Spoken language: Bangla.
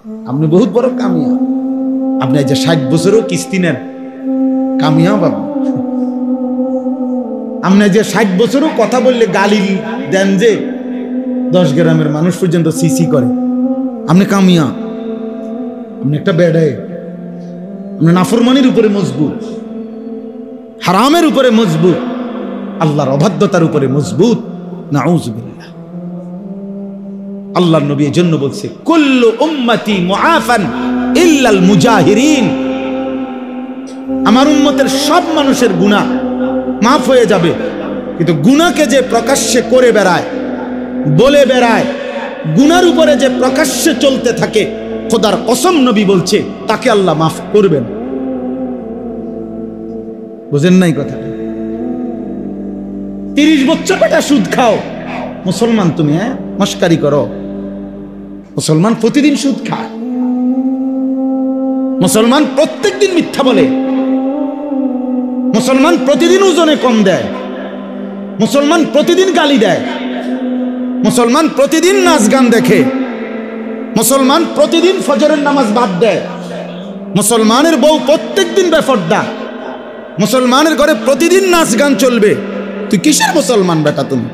আপনি বহুত বড় কামিয়া। আপনি যে 60 বছরও কিস্তি নেন, কামিয়া বাবু। আপনি যে 60 বছরও কথা বললে গালি দেন, যে 10 গ্রামের মানুষ পর্যন্ত সিসি করে, আপনি কামিয়া। আপনি একটা বেড়ে, আপনি নাফরমানির উপরে মজবুত, হারামের উপরে মজবুত, আল্লাহর অবাধ্যতার উপরে মজবুত। নাউযুবিল্লাহ। আল্লাহর নবী এজন্য বলছে, কুল্লু উম্মতি মুআফান ইল্লাল মুজাহিরিন। আমার উম্মতের সব মানুষের গুনাহ মাফ হয়ে যাবে, কিন্তু গুনাহকে যে প্রকাশ্যে করে বেড়ায়, বলে বেড়ায়, গুনার উপরে যে প্রকাশ্যে চলতে থাকে, খোদার কসম নবী বলছে তাকে আল্লাহ মাফ করবেন। বুঝেন নাই কথাটা? 30 বছর বেটা সুদ খাও, মুসলমান তুমি? মস্কারি করো? মুসলমান প্রতিদিন সুদ খায়, মুসলমান প্রত্যেক দিন মিথ্যা বলে, মুসলমান প্রতিদিন ওজনে কম দেয়, মুসলমান প্রতিদিন গালি দেয়, মুসলমান প্রতিদিন নাচ গান দেখে, মুসলমান প্রতিদিন ফজরের নামাজ বাদ দেয়, মুসলমানের বউ প্রত্যেক দিন বেপরদা, মুসলমানের ঘরে প্রতিদিন নাচ গান চলবে। তুই কিসের মুসলমান বেটা তুমি?